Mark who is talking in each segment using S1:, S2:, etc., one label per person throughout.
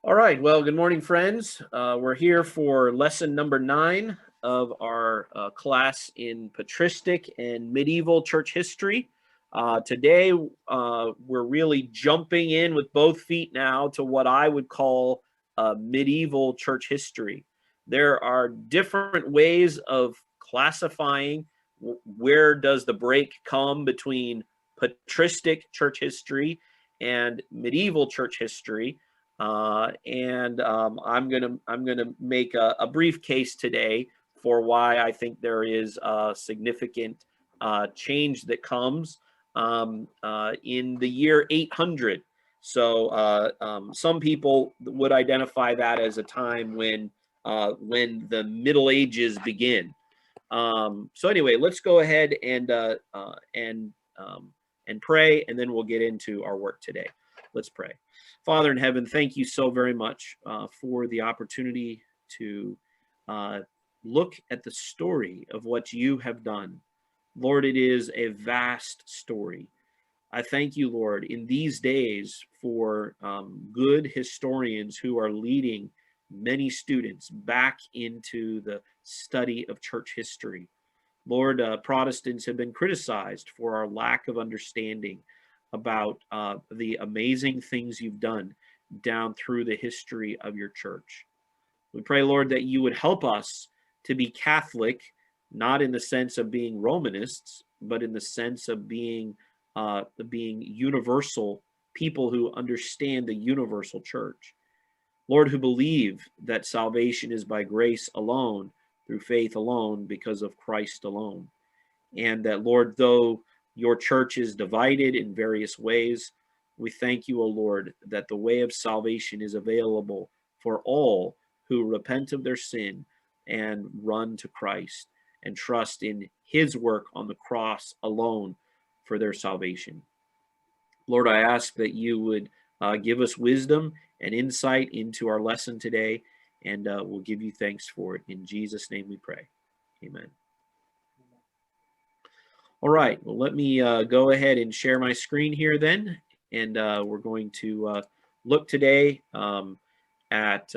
S1: All right. Well, good morning, friends. We're here for lesson number 9 of our class in patristic and medieval church history. Today, we're really jumping in with both feet now to what I would call medieval church history. There are different ways of classifying where does the break come between patristic church history and medieval church history. I'm gonna make a brief case today for why I think there is a significant change that comes in the year 800. Some people would identify that as a time when the Middle Ages begin. So anyway, let's go ahead and pray, and then we'll get into our work today. Let's pray. Father in heaven, thank you so very much for the opportunity to uh, look at the story of what you have done. Lord, it is a vast story. I thank you, Lord, in these days for good historians who are leading many students back into the study of church history. Lord, Protestants have been criticized for our lack of understanding about the amazing things you've done down through the history of your church. We pray, Lord, that you would help us to be Catholic, not in the sense of being Romanists, but in the sense of being universal people who understand the universal church. Lord, who believe that salvation is by grace alone, through faith alone, because of Christ alone. And that, Lord, though your church is divided in various ways, we thank you, O Lord, that the way of salvation is available for all who repent of their sin and run to Christ and trust in his work on the cross alone for their salvation. Lord, I ask that you would give us wisdom and insight into our lesson today, and we'll give you thanks for it. In Jesus' name we pray. Amen. All right, well, let me go ahead and share my screen here then, and we're going to look today at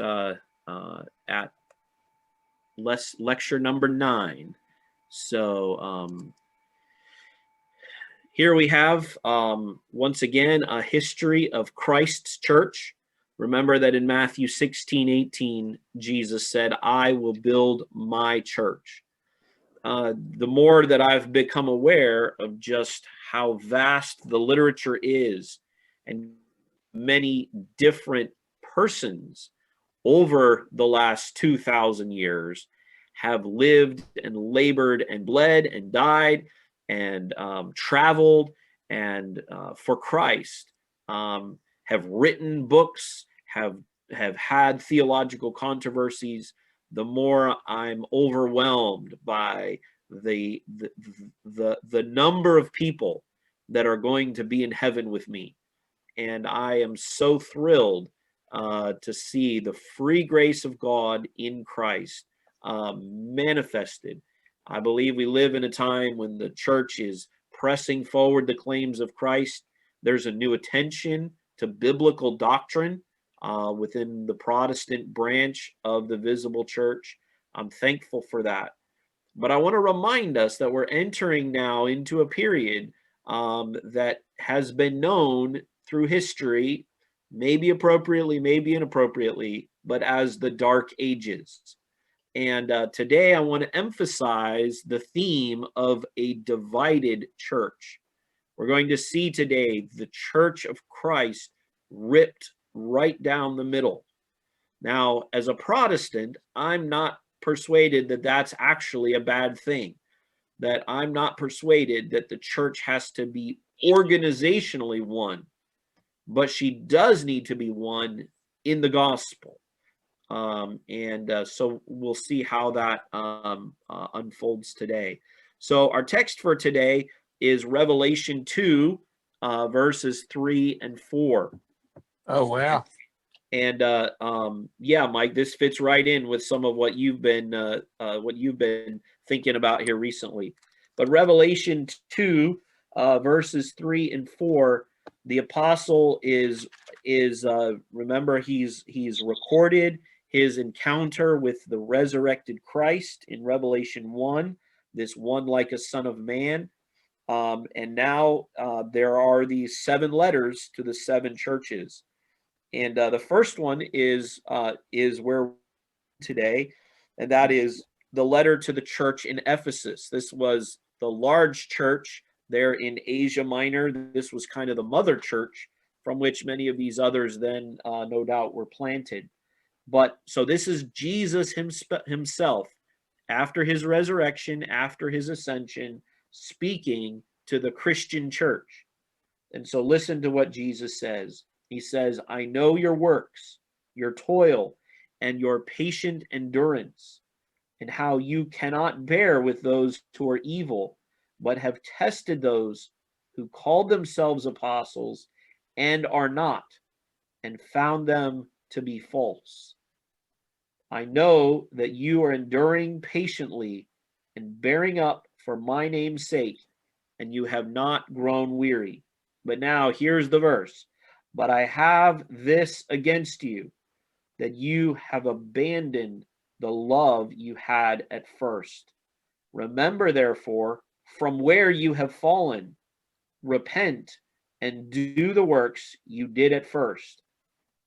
S1: lecture number 9. So here we have, once again, a history of Christ's church. Remember that in Matthew 16:18, Jesus said, I will build my church. The more that I've become aware of just how vast the literature is and many different persons over the last 2,000 years have lived and labored and bled and died and traveled and for Christ, have written books, have had theological controversies, the more I'm overwhelmed by the number of people that are going to be in heaven with me. And I am so thrilled to see the free grace of God in Christ manifested. I believe we live in a time when the church is pressing forward the claims of Christ. There's a new attention to biblical doctrine within the Protestant branch of the visible church. I'm thankful for that. But I want to remind us that we're entering now into a period that has been known through history, maybe appropriately, maybe inappropriately, but as the Dark Ages. And today I want to emphasize the theme of a divided church. We're going to see today the Church of Christ ripped right down the middle. Now, as a Protestant, I'm not persuaded that that's actually a bad thing, that I'm not persuaded that the church has to be organizationally one, but she does need to be one in the gospel. So we'll see how that unfolds today. So our text for today is Revelation 2, verses 3 and 4.
S2: Oh, wow.
S1: And yeah, Mike, this fits right in with some of what you've been thinking about here recently. But Revelation 2, verses 3 and 4, the apostle is is remember, he's recorded his encounter with the resurrected Christ in Revelation 1, this one like a son of man. And now there are these 7 letters to the 7 churches. And the first one is where today, and that is the letter to the church in Ephesus. This was the large church there in Asia Minor. This was kind of the mother church from which many of these others then, no doubt, were planted. But so this is Jesus himself, after his resurrection, after his ascension, speaking to the Christian church. And so listen to what Jesus says. He says, I know your works, your toil, and your patient endurance, and how you cannot bear with those who are evil, but have tested those who called themselves apostles and are not, and found them to be false. I know that you are enduring patiently and bearing up for my name's sake, and you have not grown weary. But now here's the verse. But I have this against you, that you have abandoned the love you had at first. Remember, therefore, from where you have fallen, repent and do the works you did at first.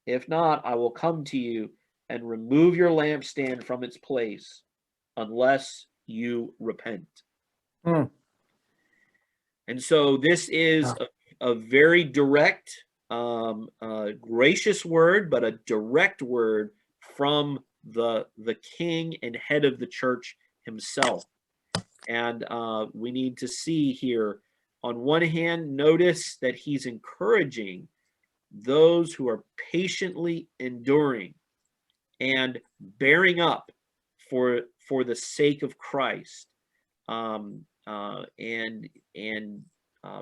S1: If not, I will come to you and remove your lampstand from its place, unless you repent.
S2: Hmm.
S1: And so this is a very direct, gracious word, but a direct word from the king and head of the church himself. And we need to see here, on one hand, notice that he's encouraging those who are patiently enduring and bearing up for the sake of Christ, and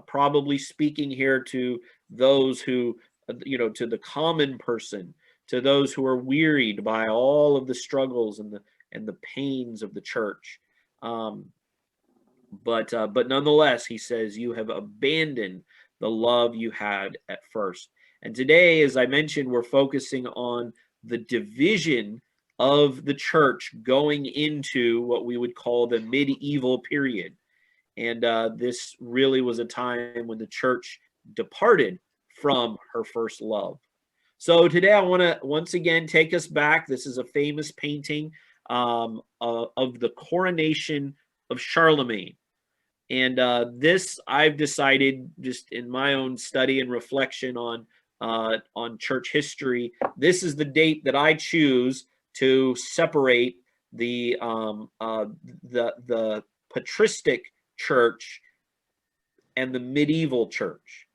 S1: probably speaking here to those who, to the common person, to those who are wearied by all of the struggles and the pains of the church. But nonetheless, he says, you have abandoned the love you had at first. And today, as I mentioned, we're focusing on the division of the church going into what we would call the medieval period. And this really was a time when the church departed from her first love. So today I want to once again take us back. This is a famous painting of the coronation of Charlemagne. And this, I've decided, just in my own study and reflection on church history, this is the date that I choose to separate the patristic church and the medieval church.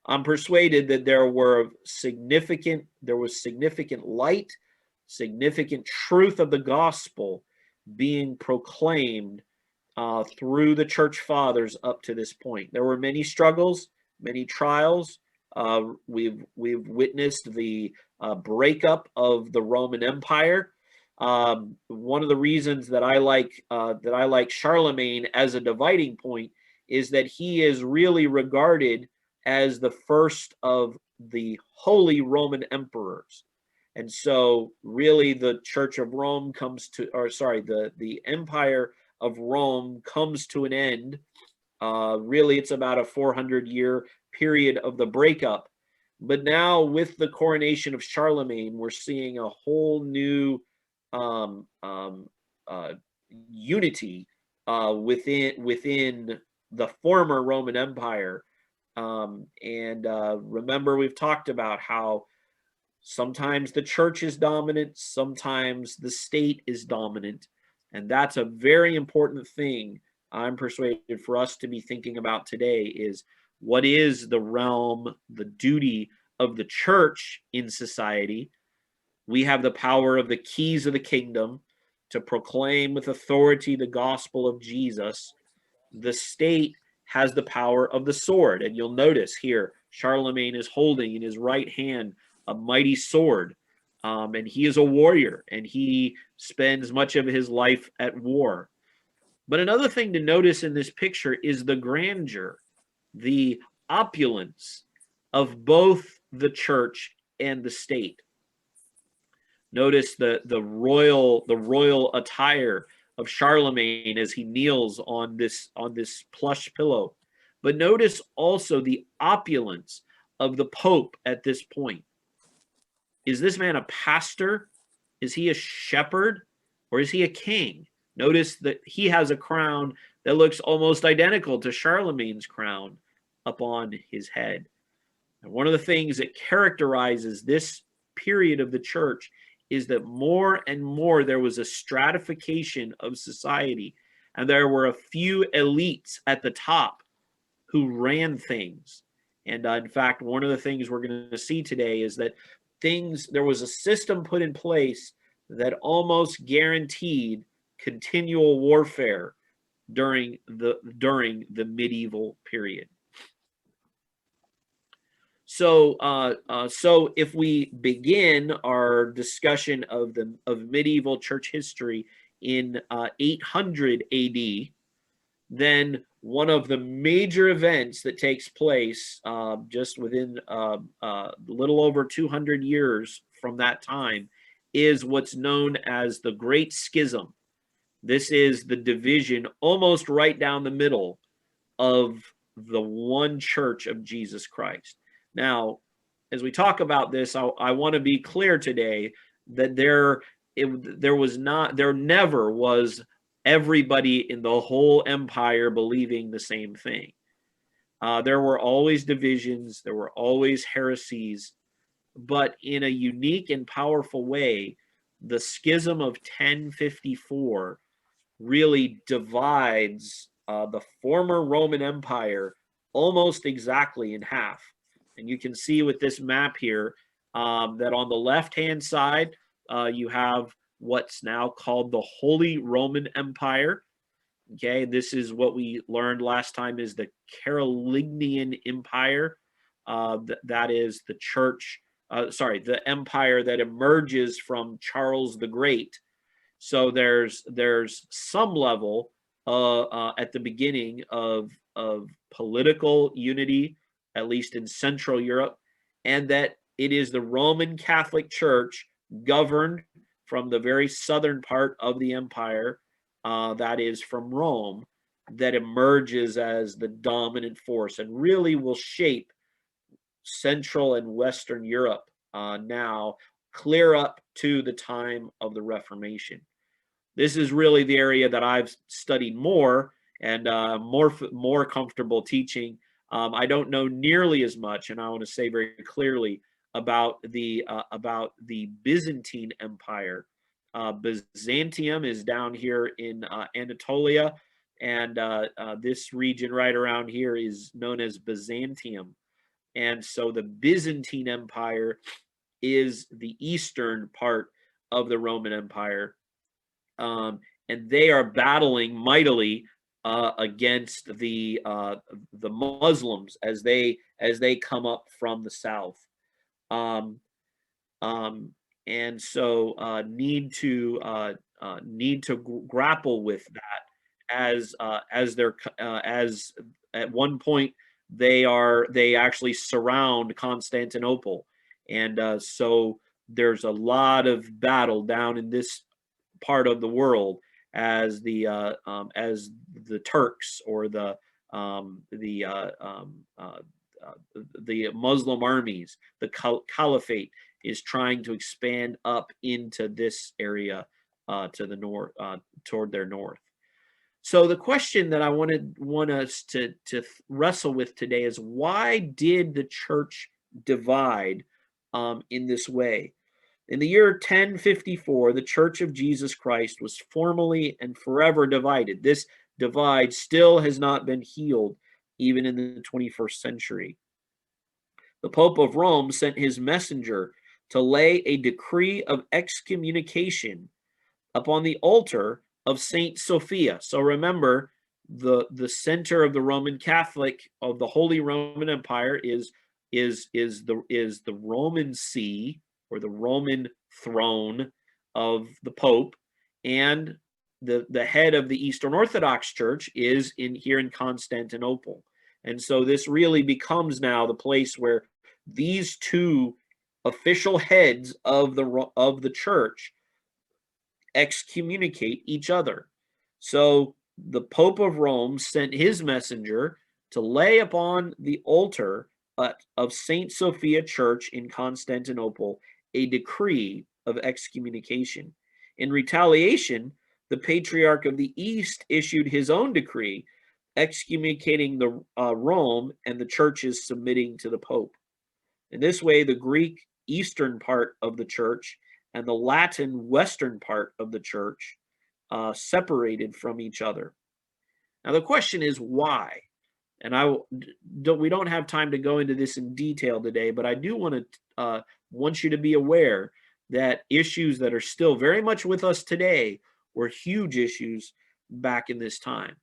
S1: I'm persuaded that there was significant light, significant truth of the gospel being proclaimed through the church fathers up to this point. There were many struggles, many trials. We've witnessed the breakup of the Roman Empire. One of the reasons that I like Charlemagne as a dividing point is that he is really regarded as the first of the holy Roman emperors. And so really the Church of Rome the Empire of Rome comes to an end. Really, it's about a 400-year period of the breakup. But now with the coronation of Charlemagne, we're seeing a whole new unity within the former Roman Empire. Remember, we've talked about how sometimes the church is dominant, sometimes the state is dominant. And that's a very important thing, I'm persuaded, for us to be thinking about today, is what is the realm, the duty of the church in society. We have the power of the keys of the kingdom to proclaim with authority the gospel of Jesus. The state has the power of the sword. And you'll notice here, Charlemagne is holding in his right hand a mighty sword. And he is a warrior, and he spends much of his life at war. But another thing to notice in this picture is the grandeur, the opulence of both the church and the state. Notice the royal attire of Charlemagne as he kneels on this plush pillow. But notice also the opulence of the Pope at this point. Is this man a pastor? Is he a shepherd? Or is he a king? Notice that he has a crown that looks almost identical to Charlemagne's crown upon his head. And one of the things that characterizes this period of the church is that more and more there was a stratification of society, and there were a few elites at the top who ran things. And in fact, one of the things we're going to see today is that there was a system put in place that almost guaranteed continual warfare during the medieval period. So if we begin our discussion of medieval church history in 800 AD, then one of the major events that takes place just within a little over 200 years from that time is what's known as the Great Schism. This is the division almost right down the middle of the one church of Jesus Christ. Now, as we talk about this, I want to be clear today that there never was everybody in the whole empire believing the same thing. There were always divisions, there were always heresies, but in a unique and powerful way, the schism of 1054 really divides the former Roman Empire almost exactly in half. And you can see with this map here that on the left-hand side, you have what's now called the Holy Roman Empire. Okay, this is what we learned last time is the Carolingian Empire. That is the church, the empire that emerges from Charles the Great. So there's some level at the beginning of political unity, at least in Central Europe, and that it is the Roman Catholic Church governed from the very southern part of the empire, that is from Rome, that emerges as the dominant force and really will shape Central and Western Europe now clear up to the time of the Reformation. This is really the area that I've studied more and more comfortable teaching. I don't know nearly as much, and I want to say very clearly about the Byzantine Empire. Byzantium is down here in Anatolia, and this region right around here is known as Byzantium. And so the Byzantine Empire is the eastern part of the Roman Empire. And they are battling mightily against the Muslims as they come up from the south, and so need to grapple with that as they're as at one point they actually surround Constantinople, and so there's a lot of battle down in this part of the world as the Turks or the Muslim armies, the Caliphate is trying to expand up into this area to the north, toward their north. So the question that I want us to wrestle with today is, why did the church divide in this way? In the year 1054, the Church of Jesus Christ was formally and forever divided. This divide still has not been healed, even in the 21st century. The Pope of Rome sent his messenger to lay a decree of excommunication upon the altar of Saint Sophia. So remember, the center of the Roman Catholic, of the Holy Roman Empire, is the Roman See, or the Roman throne of the Pope, and the head of the Eastern Orthodox Church is here in Constantinople. And so this really becomes now the place where these two official heads of the church excommunicate each other. So the Pope of Rome sent his messenger to lay upon the altar of Saint Sophia Church in Constantinople a decree of excommunication. In retaliation, the Patriarch of the East issued his own decree excommunicating the Rome, and the churches submitting to the Pope. In this way, the Greek eastern part of the church and the Latin western part of the church separated from each other. Now, the question is why? And we don't have time to go into this in detail today, but I do want you to be aware that issues that are still very much with us today were huge issues back in this time.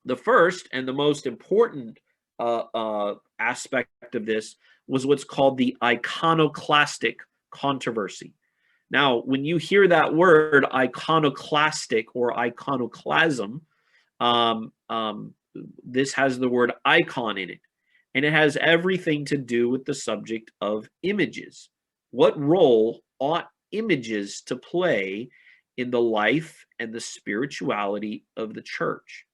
S1: The first and the most important aspect of this was what's called the iconoclastic controversy. Now, when you hear that word iconoclastic or iconoclasm, this has the word icon in it, and it has everything to do with the subject of images. What role ought images to play in the life and the spirituality of the church?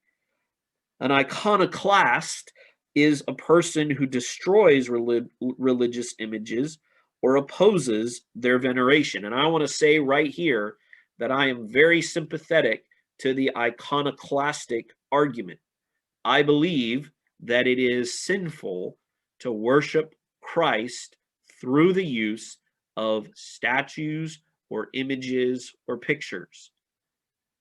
S1: An iconoclast is a person who destroys religious images or opposes their veneration. And I want to say right here that I am very sympathetic to the iconoclastic argument. I believe that it is sinful to worship Christ through the use of statues or images or pictures.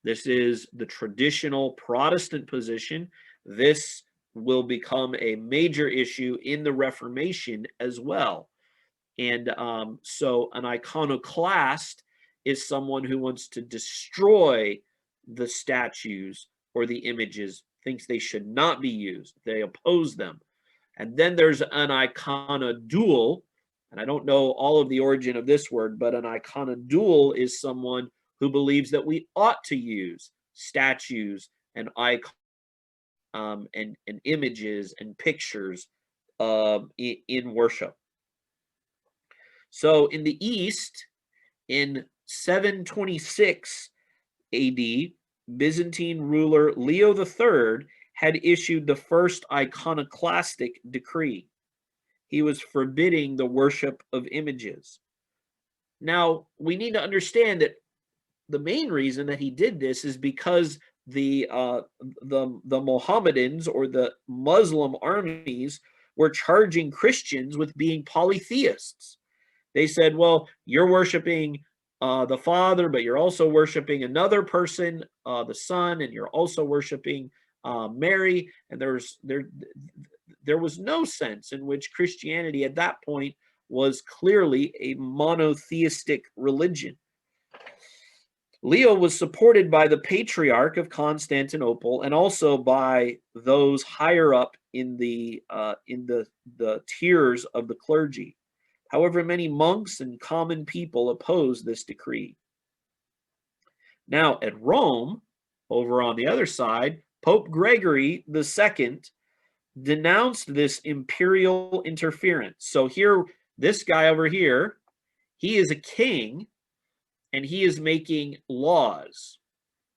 S1: This is the traditional Protestant position. This will become a major issue in the Reformation as well. And so an iconoclast is someone who wants to destroy the statues or the images, thinks they should not be used. They oppose them. And then there's an iconodule, and I don't know all of the origin of this word, but an iconodule is someone who believes that we ought to use statues and icons and images and pictures in worship. So in the East, in 726 AD, Byzantine ruler Leo III had issued the first iconoclastic decree. He was forbidding the worship of images. Now, we need to understand that the main reason that he did this is because the Mohammedans or the Muslim armies were charging Christians with being polytheists. They said, well, you're worshiping the Father, but you're also worshiping another person, the Son, and you're also worshiping Mary. And there was no sense in which Christianity at that point was clearly a monotheistic religion. Leo was supported by the Patriarch of Constantinople and also by those higher up in the tiers of the clergy. However, many monks and common people opposed this decree. Now, at Rome, over on the other side, Pope Gregory II denounced this imperial interference. So here, this guy over here, he is a king, and he is making laws.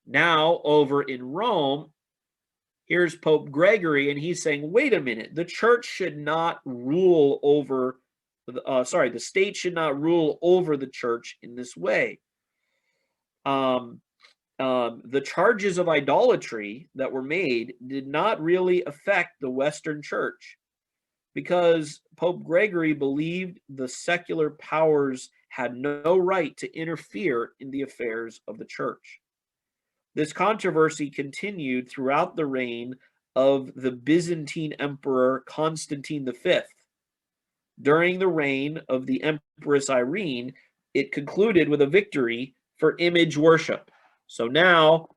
S1: Now, over in Rome, here's Pope Gregory, and he's saying, wait a minute, the church should not rule over the state should not rule over the church in this way. The charges of idolatry that were made did not really affect the Western church because Pope Gregory believed the secular powers had no right to interfere in the affairs of the church. This controversy continued throughout the reign of the Byzantine Emperor Constantine V. During the reign of the Empress Irene, it concluded with a victory for image worship. So now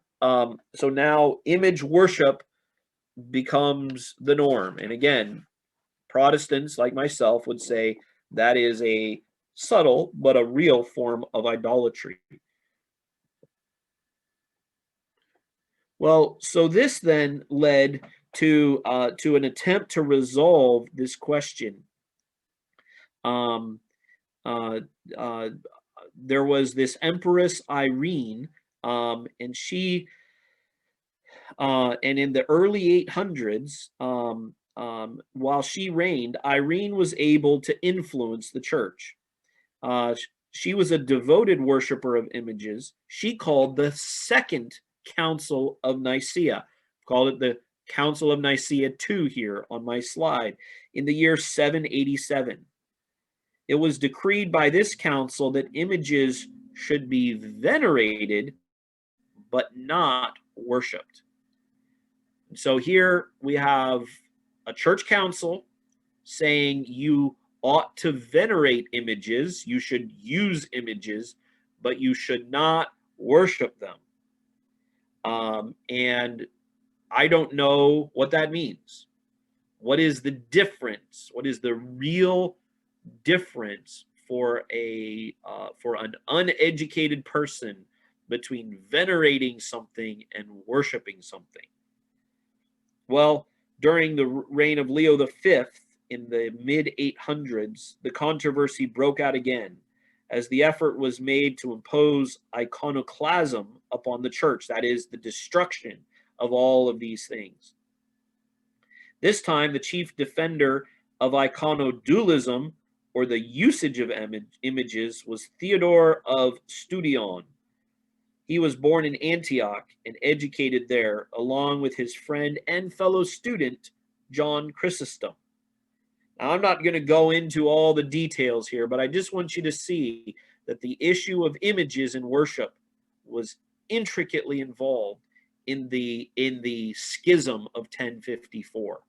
S1: image worship becomes the norm. And again, Protestants like myself would say that is a subtle but a real form of idolatry. Well, so this then led to an attempt to resolve this question. Uh, uh, there was this Empress Irene, and and in the early 800s, while she reigned, Irene was able to influence the church. She was a devoted worshiper of images. She called the Second Council of Nicaea, called it the Council of Nicaea II here on my slide, in the year 787. It was decreed by this council that images should be venerated but not worshiped. So here we have a church council saying you ought to venerate images, you should use images, but you should not worship them. And I don't know what that means. What is the difference? What is the real difference for an uneducated person between venerating something and worshiping something? Well, during the reign of Leo V in the mid 800s, the controversy broke out again as the effort was made to impose iconoclasm upon the church, that is, the destruction of all of these things. This time, the chief defender of iconodualism, or the usage of images, was Theodore of Studion. He was born in Antioch and educated there, along with his friend and fellow student, John Chrysostom. Now, I'm not going to go into all the details here, but I just want you to see that the issue of images in worship was intricately involved in the schism of 1054.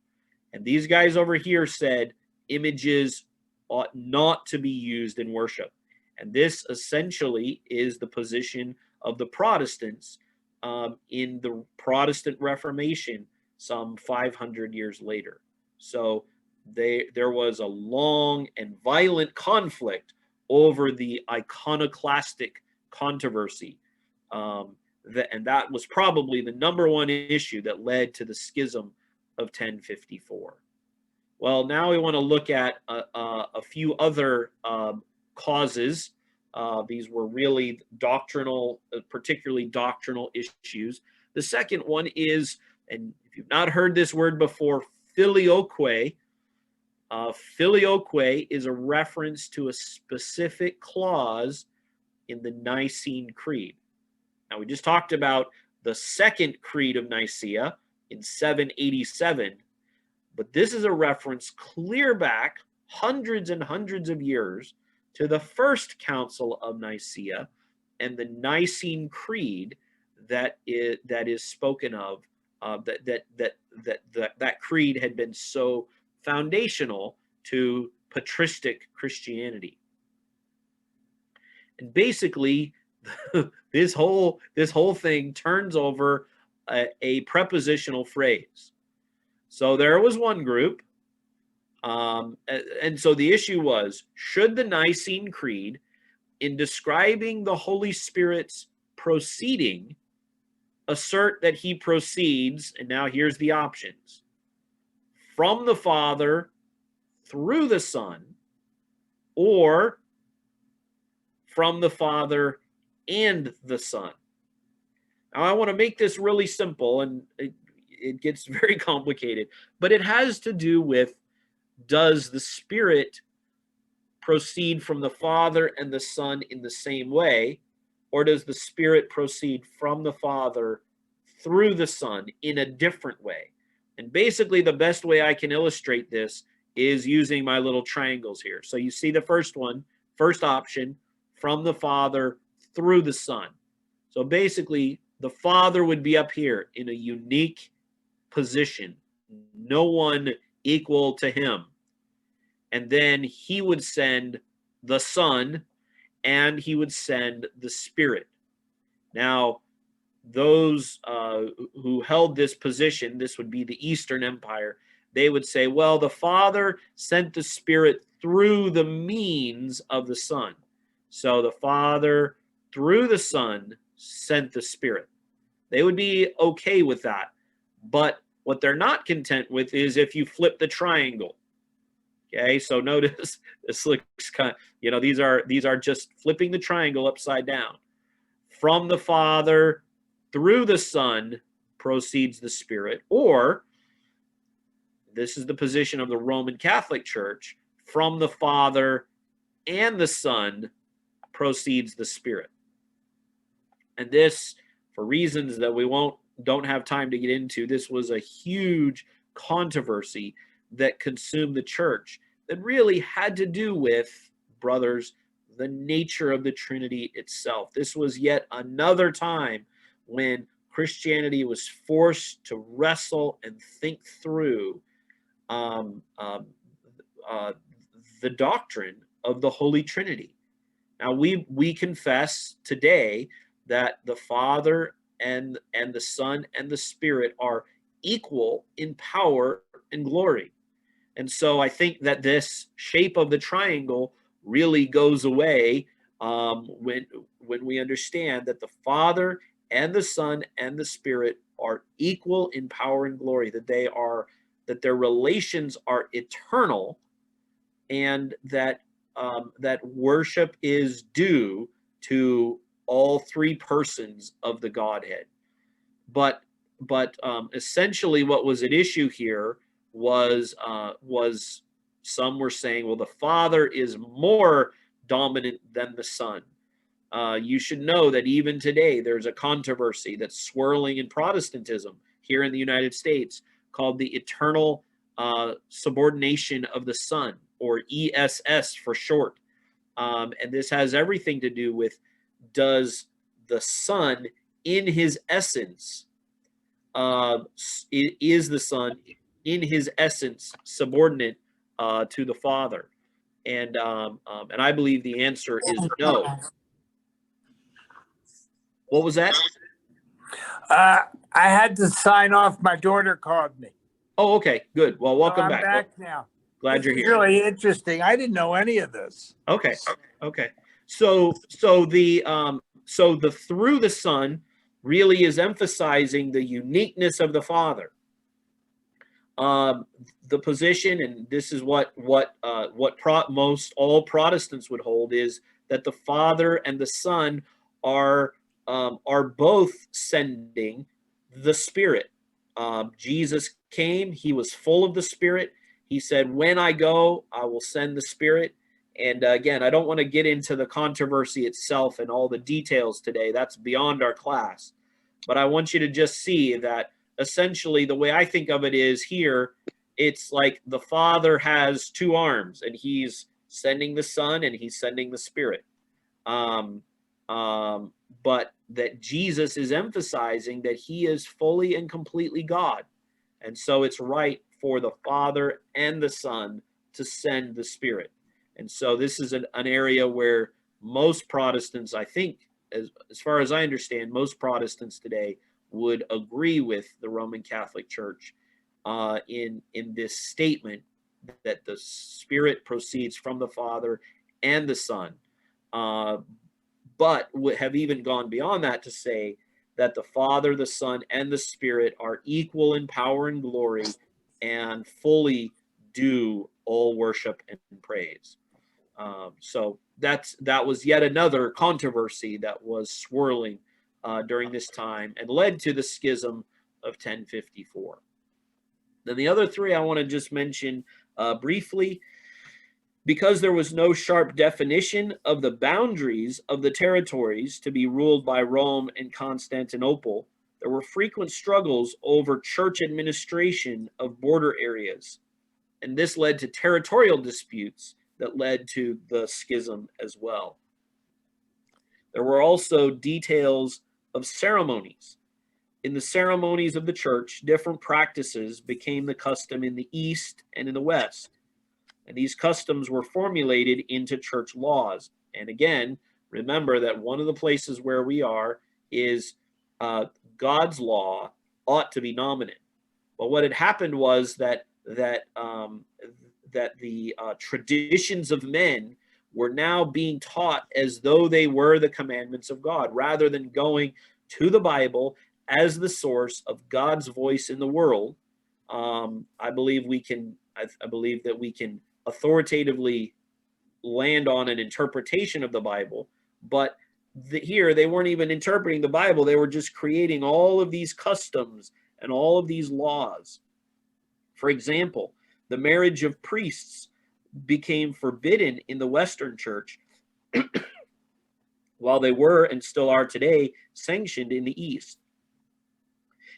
S1: And these guys over here said images ought not to be used in worship. And this essentially is the position of the Protestants in the Protestant Reformation some 500 years later. So there was a long and violent conflict over the iconoclastic controversy. And that was probably the number one issue that led to the schism of 1054. Well, now we want to look at a few other causes. These were really doctrinal, particularly doctrinal issues. The second one is, and if you've not heard this word before, filioque. Filioque is a reference to a specific clause in the Nicene Creed. Now, we just talked about the Second Creed of Nicaea in 787, but this is a reference clear back hundreds and hundreds of years to the First Council of Nicaea and the Nicene Creed that is spoken of. That creed had been so foundational to patristic Christianity. And basically, this whole thing turns over a prepositional phrase. So there was one group, and so the issue was, should the Nicene Creed, in describing the Holy Spirit's proceeding, assert that he proceeds, and now here's the options, from the Father through the Son, or from the Father and the Son? Now, I want to make this really simple, and it gets very complicated, but it has to do with, does the Spirit proceed from the Father and the Son in the same way, or does the Spirit proceed from the Father through the Son in a different way? And basically, the best way I can illustrate this is using my little triangles here. So you see the first one, first option, from the Father through the Son. So basically, the Father would be up here in a unique position, no one equal to him. And then he would send the Son, and he would send the Spirit. Now, those who held this position, this would be the Eastern Empire, they would say, well, the Father sent the Spirit through the means of the Son. So the Father, through the Son, sent the Spirit. They would be okay with that. But what they're not content with is if you flip the triangle. Okay, so notice this looks kind of, these are just flipping the triangle upside down. From the Father through the Son proceeds the Spirit, or this is the position of the Roman Catholic Church, from the Father and the Son proceeds the Spirit. And this, for reasons that we don't have time to get into, this was a huge controversy that consumed the church that really had to do with, brothers, the nature of the Trinity itself. This was yet another time when Christianity was forced to wrestle and think through um, um, uh, the doctrine of the Holy Trinity. Now we confess today that the Father and the Son and the Spirit are equal in power and glory. And so I think that this shape of the triangle really goes away when we understand that the Father and the Son and the Spirit are equal in power and glory, that their relations are eternal, and that that worship is due to all three persons of the Godhead. But essentially, what was at issue here was some were saying, well, the Father is more dominant than the Son. You should know that even today there's a controversy that's swirling in Protestantism here in the United States called the eternal subordination of the Son, or ESS for short. And this has everything to do with, does the Son in his essence, is the Son in his essence subordinate to the Father? And I believe the answer is no. What was that?
S2: I had to sign off. My daughter called me.
S1: Oh, okay, good. Well, welcome
S2: I'm
S1: back.
S2: back now.
S1: Glad you're here.
S2: Really interesting. I didn't know any of this.
S1: Okay. So the through the Son really is emphasizing the uniqueness of the Father. The position, and this is what most all Protestants would hold, is that the Father and the Son are both sending the Spirit. Jesus came; he was full of the Spirit. He said, "When I go, I will send the Spirit." And again, I don't want to get into the controversy itself and all the details today. That's beyond our class. But I want you to just see that essentially the way I think of it is here, it's like the Father has two arms, and he's sending the Son and he's sending the Spirit. But that Jesus is emphasizing that he is fully and completely God. And so it's right for the Father and the Son to send the Spirit. And so this is an area where most Protestants, I think, as far as I understand, most Protestants today would agree with the Roman Catholic Church in this statement that the Spirit proceeds from the Father and the Son, but would have even gone beyond that to say that the Father, the Son, and the Spirit are equal in power and glory and fully due all worship and praise. So that was yet another controversy that was swirling during this time and led to the schism of 1054. Then the other three I want to just mention briefly, because there was no sharp definition of the boundaries of the territories to be ruled by Rome and Constantinople, there were frequent struggles over church administration of border areas. And this led to territorial disputes that led to the schism as well. There were also details of ceremonies. In the ceremonies of the church, different practices became the custom in the East and in the West. And these customs were formulated into church laws. And again, remember that one of the places where we are is God's law ought to be nominate. But what had happened was that the traditions of men were now being taught as though they were the commandments of God, rather than going to the Bible as the source of God's voice in the world. I believe that we can authoritatively land on an interpretation of the Bible, but here they weren't even interpreting the Bible. They were just creating all of these customs and all of these laws. For example, the marriage of priests became forbidden in the Western Church, while they were and still are today sanctioned in the East.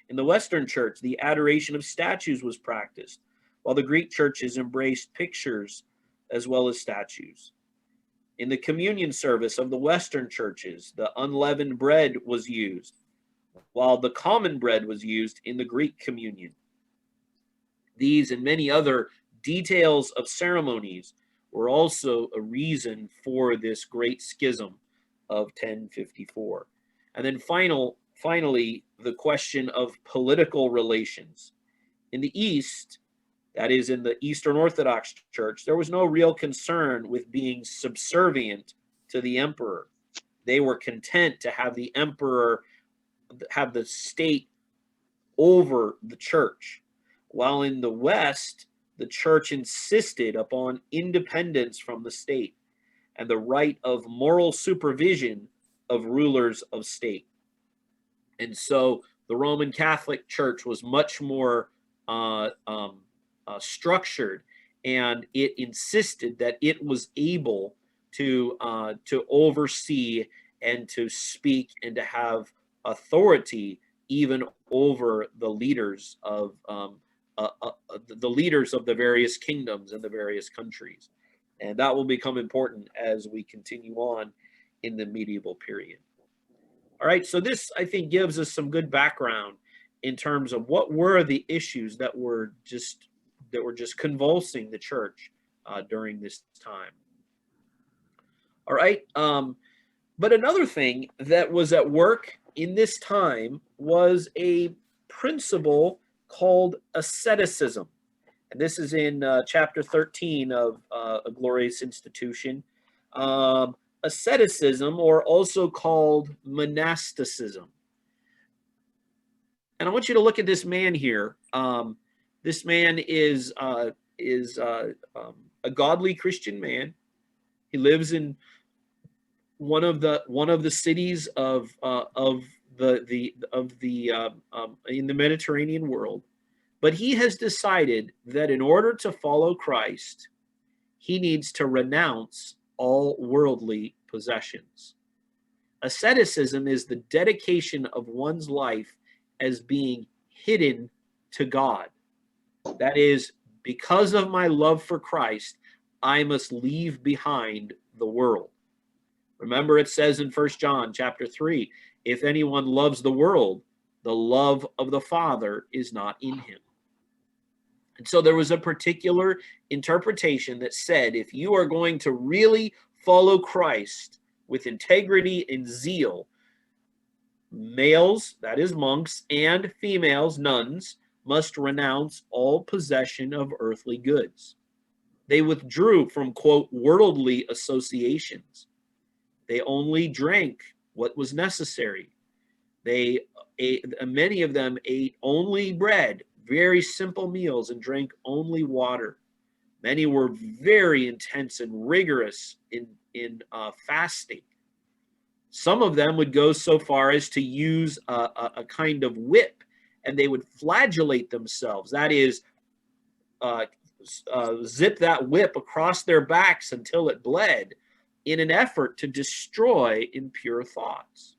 S1: In the Western Church, the adoration of statues was practiced, while the Greek churches embraced pictures as well as statues. In the communion service of the Western churches, the unleavened bread was used, while the common bread was used in the Greek communion. These and many other details of ceremonies were also a reason for this great schism of 1054. And then finally, the question of political relations. In the East, that is, in the Eastern Orthodox Church, there was no real concern with being subservient to the emperor. They were content to have the emperor have the state over the church. While in the West, the church insisted upon independence from the state and the right of moral supervision of rulers of state. And so the Roman Catholic Church was much more structured, and it insisted that it was able to oversee and to speak and to have authority even over the leaders of the various kingdoms and the various countries. And that will become important as we continue on in the medieval period. All right, so this, I think, gives us some good background in terms of what were the issues that were just convulsing the church during this time. All right, but another thing that was at work in this time was a principle called asceticism. And this is in chapter 13 of A Glorious Institution. Asceticism, or also called monasticism. And I want you to look at this man here. This man is a godly Christian man. He lives in one of the cities of in the Mediterranean world. But he has decided that in order to follow Christ, he needs to renounce all worldly possessions. Asceticism is the dedication of one's life as being hidden to God. That is, because of my love for Christ, I must leave behind the world. Remember, it says in 1 John chapter 3, if anyone loves the world, the love of the Father is not in him. And so there was a particular interpretation that said, if you are going to really follow Christ with integrity and zeal, males, that is monks, and females, nuns, must renounce all possession of earthly goods. They withdrew from, quote, worldly associations. They only drank what was necessary. Many of them ate only bread, very simple meals, and drank only water. Many were very intense and rigorous in fasting. Some of them would go so far as to use a kind of whip, and they would flagellate themselves. That is, zip that whip across their backs until it bled in an effort to destroy impure thoughts.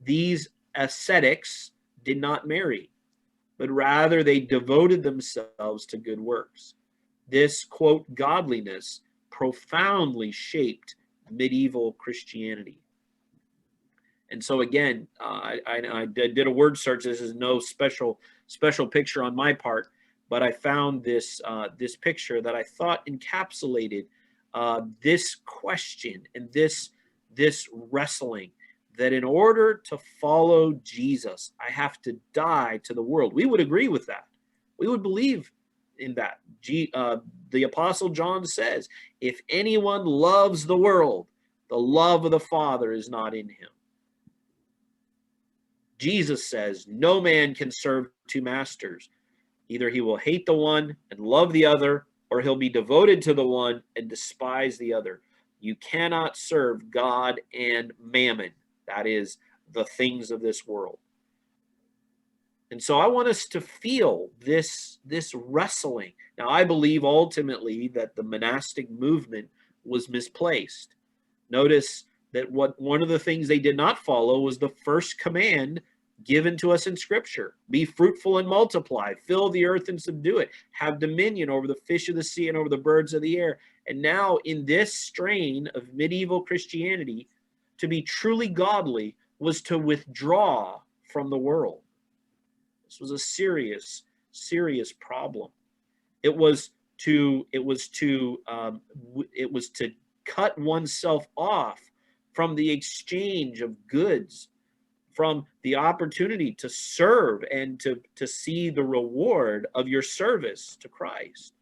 S1: These ascetics did not marry, but rather they devoted themselves to good works. This, quote, godliness profoundly shaped medieval Christianity. And so again, I did a word search. This is no special picture on my part, but I found this picture that I thought encapsulated this question and this wrestling, that in order to follow Jesus, I have to die to the world. We would agree with that. We would believe in that. The Apostle John says, if anyone loves the world, the love of the Father is not in him. Jesus says, no man can serve two masters. Either he will hate the one and love the other, or he'll be devoted to the one and despise the other. You cannot serve God and mammon, that is, the things of this world. And so I want us to feel this wrestling. Now, I believe ultimately that the monastic movement was misplaced. Notice that one of the things they did not follow was the first command given to us in Scripture: be fruitful and multiply, fill the earth and subdue it, have dominion over the fish of the sea and over the birds of the air. And now, in this strain of medieval Christianity, to be truly godly was to withdraw from the world. This was a serious, serious problem. It was to cut oneself off from the exchange of goods, from the opportunity to serve and to see the reward of your service to Christ.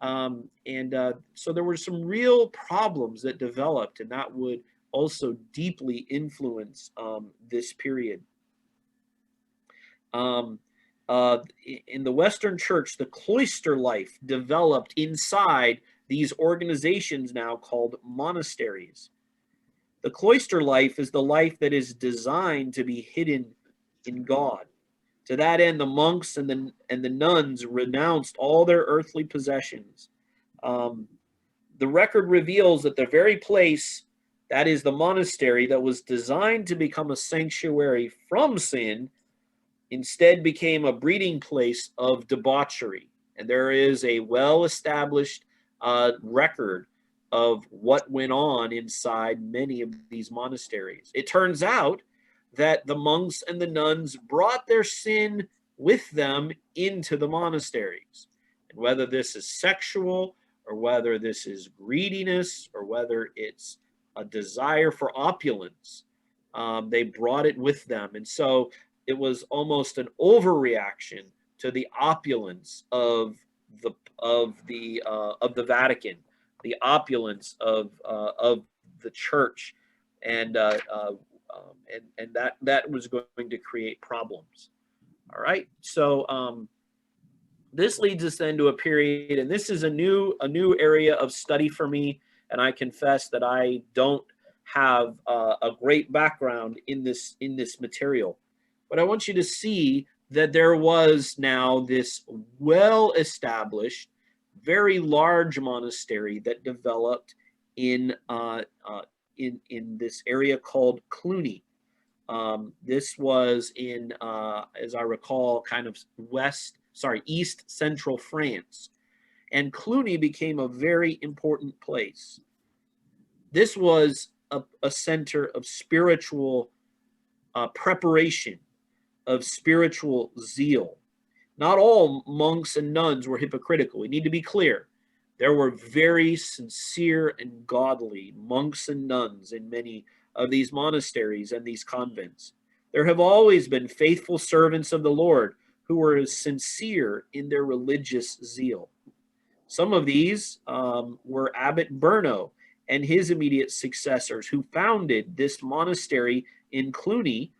S1: So there were some real problems that developed, and that would also deeply influence this period. In the Western Church, the cloister life developed inside these organizations now called monasteries. The cloister life is the life that is designed to be hidden in God. To that end, the monks and the nuns renounced all their earthly possessions. The record reveals that the very place, that is the monastery, that was designed to become a sanctuary from sin, instead became a breeding place of debauchery. And there is a well-established record of what went on inside many of these monasteries. It turns out that the monks and the nuns brought their sin with them into the monasteries. And whether this is sexual, or whether this is greediness, or whether it's a desire for opulence, they brought it with them. And so it was almost an overreaction to the opulence of the Vatican, the opulence of the church, and that was going to create problems. All right, so this leads us then to a period, and this is a new area of study for me, and I confess that I don't have a great background in this material. But I want you to see that there was now this well-established, very large monastery that developed in this area called Cluny. This was in, as I recall, kind of east central France, and Cluny became a very important place. This was a center of spiritual preparation, of spiritual zeal. Not all monks and nuns were hypocritical. We need to be clear. There were very sincere and godly monks and nuns in many of these monasteries and these convents. There have always been faithful servants of the Lord who were sincere in their religious zeal. Some of these were Abbot Berno and his immediate successors, who founded this monastery in Cluny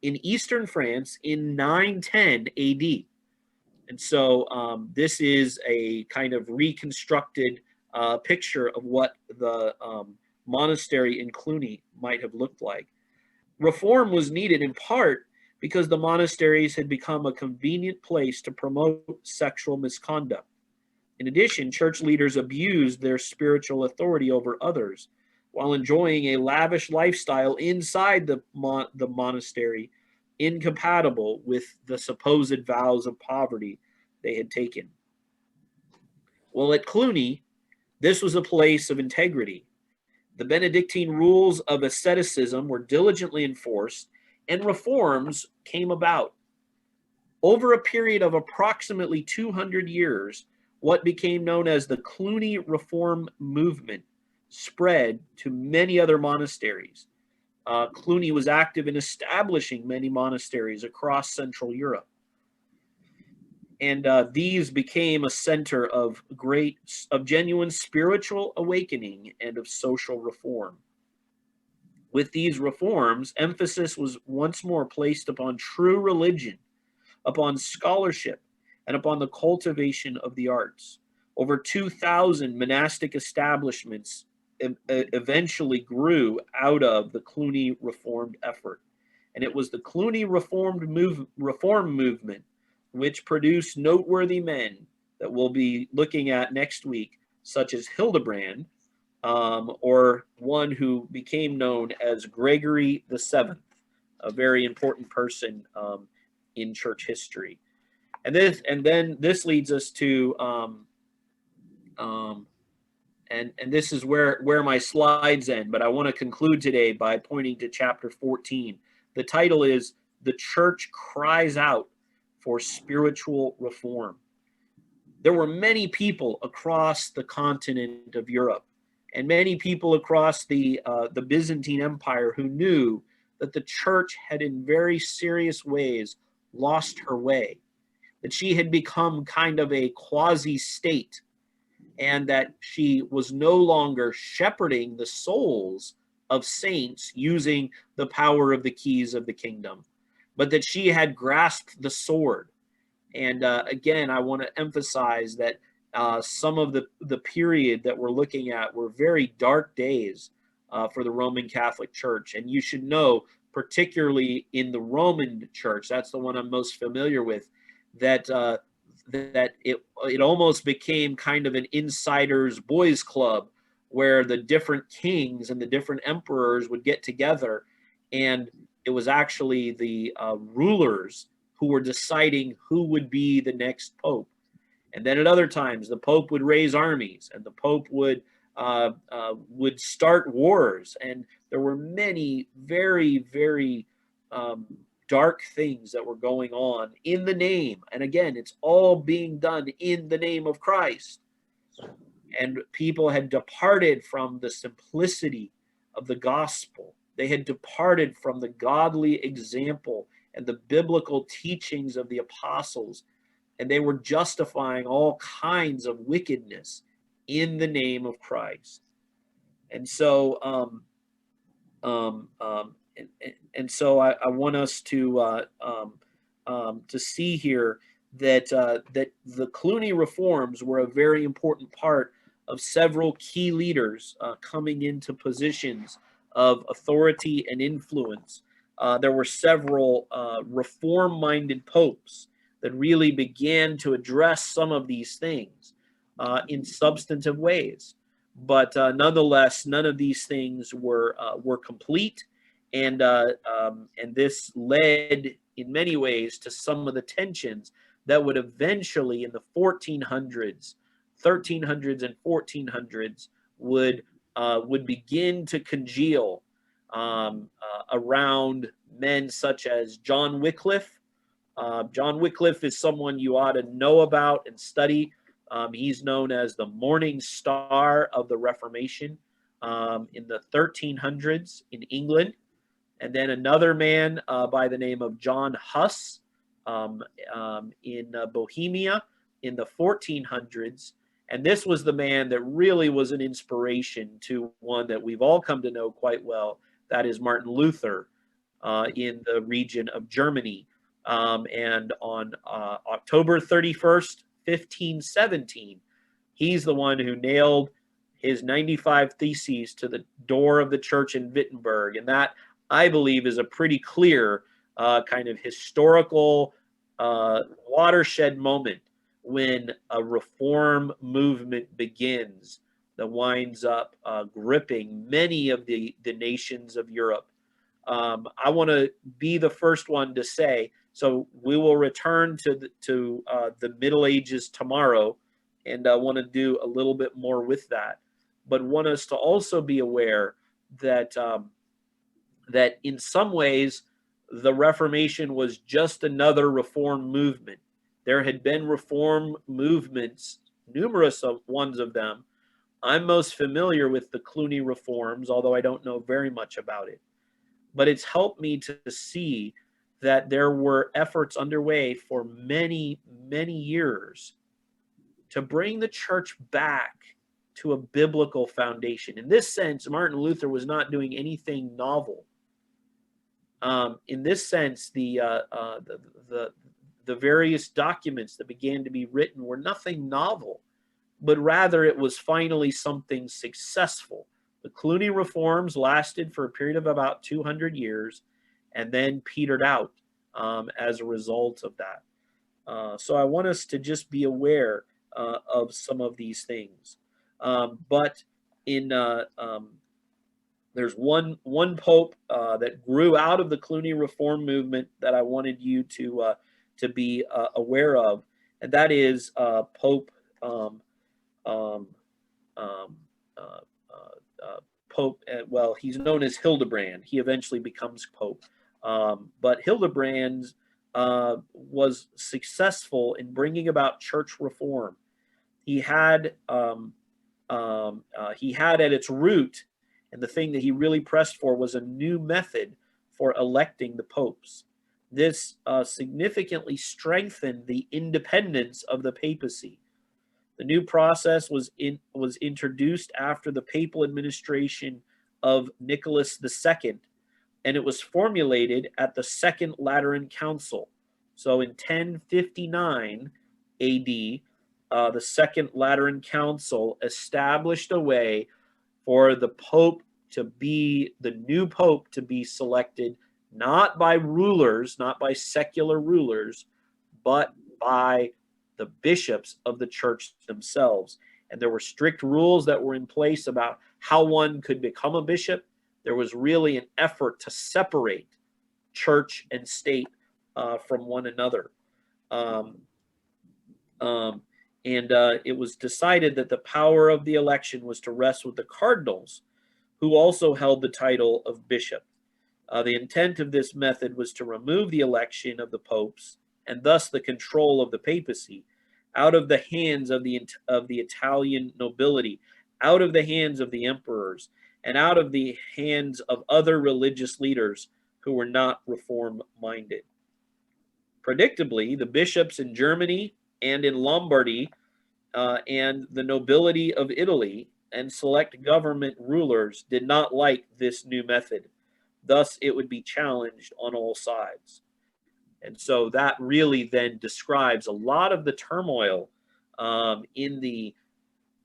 S1: in eastern France in 910 AD. And so this is a kind of reconstructed picture of what the monastery in Cluny might have looked like. Reform was needed in part because the monasteries had become a convenient place to promote sexual misconduct. In addition, church leaders abused their spiritual authority over others while enjoying a lavish lifestyle inside the monastery, incompatible with the supposed vows of poverty they had taken. Well, at Cluny, this was a place of integrity. The Benedictine rules of asceticism were diligently enforced, and reforms came about. Over a period of approximately 200 years, what became known as the Cluny Reform movement spread to many other monasteries. Cluny was active in establishing many monasteries across Central Europe. And these became a center of genuine spiritual awakening and of social reform. With these reforms, emphasis was once more placed upon true religion, upon scholarship, and upon the cultivation of the arts. Over 2,000 monastic establishments eventually grew out of the Cluny Reformed effort. And it was the Cluny Reform movement which produced noteworthy men that we'll be looking at next week, such as Hildebrand, or one who became known as Gregory the Seventh, a very important person in church history. And then this leads us to and this is where my slides end, but I want to conclude today by pointing to chapter 14. The title is "The Church Cries Out for Spiritual Reform." There were many people across the continent of Europe and many people across the Byzantine Empire who knew that the church had in very serious ways lost her way, that she had become kind of a quasi-state, and that she was no longer shepherding the souls of saints using the power of the keys of the kingdom, but that she had grasped the sword. And again, I want to emphasize that some of the period that we're looking at were very dark days for the Roman Catholic Church. And you should know, particularly in the Roman Church, that's the one I'm most familiar with, that that it almost became kind of an insider's boys club, where the different kings and the different emperors would get together, and it was actually the rulers who were deciding who would be the next pope. And then at other times, the pope would raise armies, and the pope would start wars, and there were many very, very dark things that were going on in the name. And again, it's all being done in the name of Christ. And people had departed from the simplicity of the gospel. They had departed from the godly example and the biblical teachings of the apostles, and they were justifying all kinds of wickedness in the name of Christ. And so, and so I want us to see here that that the Cluny reforms were a very important part of several key leaders coming into positions of authority and influence. There were several reform-minded popes that really began to address some of these things in substantive ways. But nonetheless, none of these things were complete, and this led in many ways to some of the tensions that would eventually, in the 1400s, 1300s, and 1400s, would begin to congeal around men such as John Wycliffe. John Wycliffe is someone you ought to know about and study. He's known as the morning star of the Reformation in the 1300s in England. And then another man by the name of John Huss in Bohemia in the 1400s. And this was the man that really was an inspiration to one that we've all come to know quite well, that is Martin Luther in the region of Germany. And on October 31st, 1517, he's the one who nailed his 95 Theses to the door of the church in Wittenberg. And that, I believe, is a pretty clear kind of historical watershed moment when a reform movement begins that winds up gripping many of the nations of Europe. I want to be the first one to say, so we will return to the Middle Ages tomorrow, and I want to do a little bit more with that, but want us to also be aware that that in some ways the Reformation was just another reform movement. There had been reform movements, numerous ones of them. I'm most familiar with the Cluny reforms, although I don't know very much about it. But it's helped me to see that there were efforts underway for many, many years to bring the church back to a biblical foundation. In this sense, Martin Luther was not doing anything novel. In this sense, the various documents that began to be written were nothing novel. but rather it was finally something successful. The Cluny reforms lasted for a period of about 200 years and then petered out as a result of that. So I want us to just be aware of some of these things. But in there's one pope that grew out of the Cluny Reform movement that I wanted you to be aware of, and that is Pope um, um, um, uh, Pope. Well, he's known as Hildebrand. He eventually becomes Pope, but Hildebrand was successful in bringing about church reform. He had he had at its root, and the thing that he really pressed for was a new method for electing the popes. This significantly strengthened the independence of the papacy. The new process was introduced after the papal administration of Nicholas II, and it was formulated at the Second Lateran Council. So in 1059 AD, the Second Lateran Council established a way for the new pope to be selected not by rulers, not by secular rulers, but by the bishops of the church themselves. And there were strict rules that were in place about how one could become a bishop. There was really an effort to separate church and state from one another. Um, it was decided that the power of the election was to rest with the cardinals, who also held the title of bishop. The intent of this method was to remove the election of the popes, and thus the control of the papacy, out of the hands of the Italian nobility, out of the hands of the emperors, and out of the hands of other religious leaders who were not reform-minded. Predictably, the bishops in Germany and in Lombardy and the nobility of Italy and select government rulers did not like this new method. Thus, it would be challenged on all sides. And so that really then describes a lot of the turmoil in the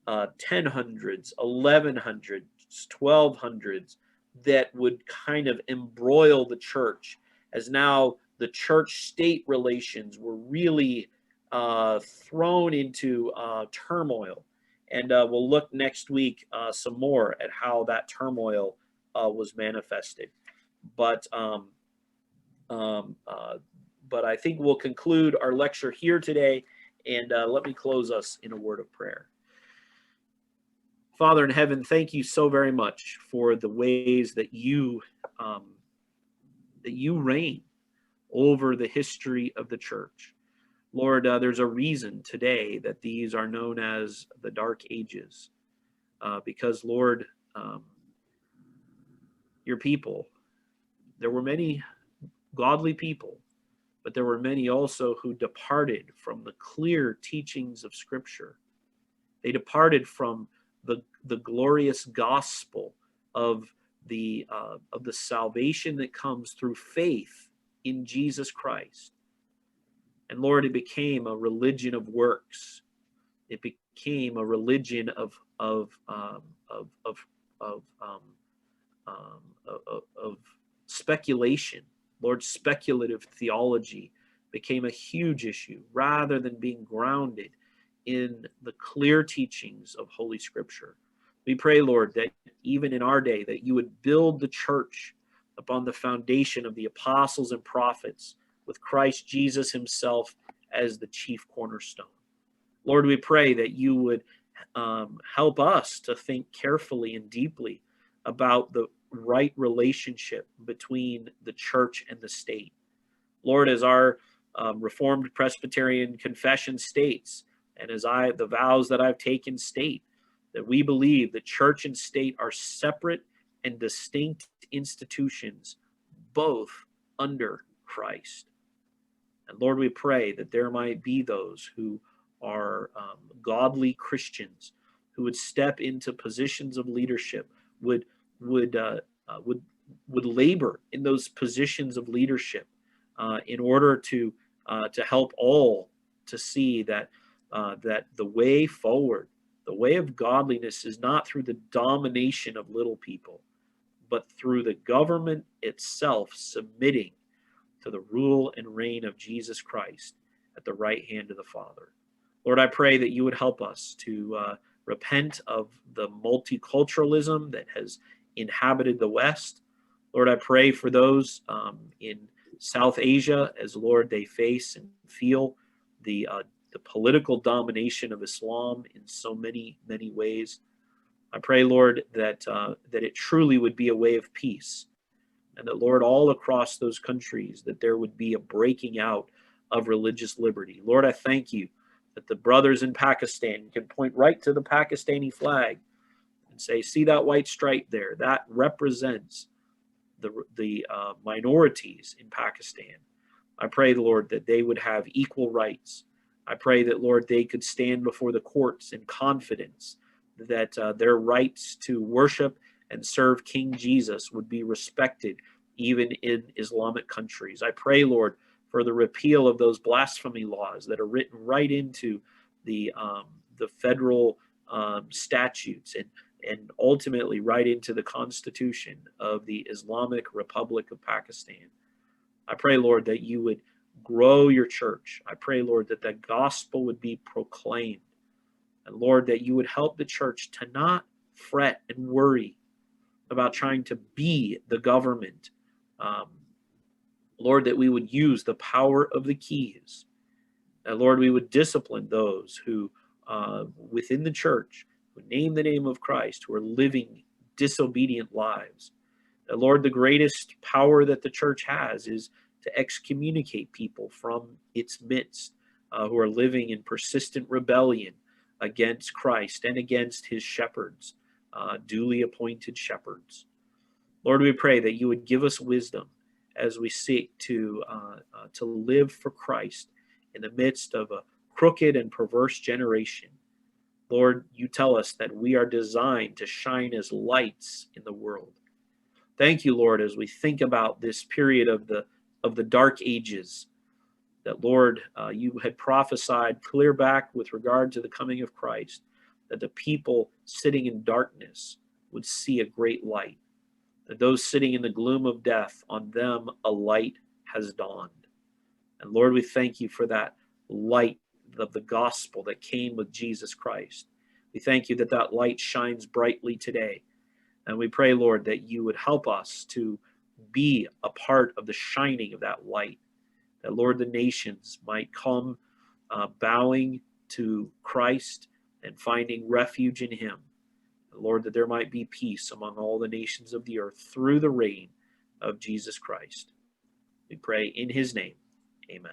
S1: 1000s, 1100s, 1200s that would kind of embroil the church, as now the church-state relations were really thrown into turmoil. And we'll look next week some more at how that turmoil was manifested. But but I think we'll conclude our lecture here today, and let me close us in a word of prayer. Father in heaven, thank you so very much for the ways that you reign over the history of the church. Lord, there's a reason today that these are known as the Dark Ages, because, Lord, your people, there were many godly people, but there were many also who departed from the clear teachings of Scripture. They departed from the glorious gospel of the salvation that comes through faith in Jesus Christ. And Lord, it became a religion of works. It became a religion of speculation. Lord, speculative theology became a huge issue rather than being grounded in the clear teachings of Holy Scripture. We pray, Lord, that even in our day, that you would build the church upon the foundation of the apostles and prophets, with Christ Jesus himself as the chief cornerstone. Lord, we pray that you would help us to think carefully and deeply about the right relationship between the church and the state. Lord, as our Reformed Presbyterian confession states, and as the vows that I've taken state, that we believe that church and state are separate and distinct institutions, both under Christ. And Lord, we pray that there might be those who are godly Christians who would step into positions of leadership, would labor in those positions of leadership in order to help all to see that that the way forward The way of godliness is not through the domination of little people, but through the government itself submitting to the rule and reign of Jesus Christ at the right hand of the Father. Lord, I pray that you would help us to repent of the multiculturalism that has inhabited the West. Lord, I pray for those in South Asia as, Lord, they face and feel the political domination of Islam in so many, many ways. I pray, Lord, that it truly would be a way of peace, and that, Lord, all across those countries, that there would be a breaking out of religious liberty. Lord, I thank you that the brothers in Pakistan can point right to the Pakistani flag and say, see that white stripe there? That represents the minorities in Pakistan. I pray, Lord, that they would have equal rights. I pray that, Lord, they could stand before the courts in confidence that their rights to worship and serve King Jesus would be respected even in Islamic countries. I pray, Lord, for the repeal of those blasphemy laws that are written right into the federal statutes and ultimately right into the Constitution of the Islamic Republic of Pakistan. I pray, Lord, that you would grow your church. I pray, Lord, that the gospel would be proclaimed. And Lord, that you would help the church to not fret and worry about trying to be the government. Lord, that we would use the power of the keys. That, Lord, we would discipline those who, within the church, who name the name of Christ, who are living disobedient lives. That, Lord, the greatest power that the church has is to excommunicate people from its midst who are living in persistent rebellion against Christ and against his shepherds, duly appointed shepherds. Lord, we pray that you would give us wisdom as we seek to live for Christ in the midst of a crooked and perverse generation. Lord, you tell us that we are designed to shine as lights in the world. Thank you, Lord, as we think about this period of the dark ages, that, Lord, you had prophesied clear back with regard to the coming of Christ, that the people sitting in darkness would see a great light, that those sitting in the gloom of death, on them a light has dawned. And Lord, we thank you for that light of the gospel that came with Jesus Christ. We thank you that that light shines brightly today. And we pray, Lord, that you would help us to be a part of the shining of that light, that, Lord, the nations might come bowing to Christ and finding refuge in him. And Lord, that there might be peace among all the nations of the earth through the reign of Jesus Christ. We pray in his name. Amen.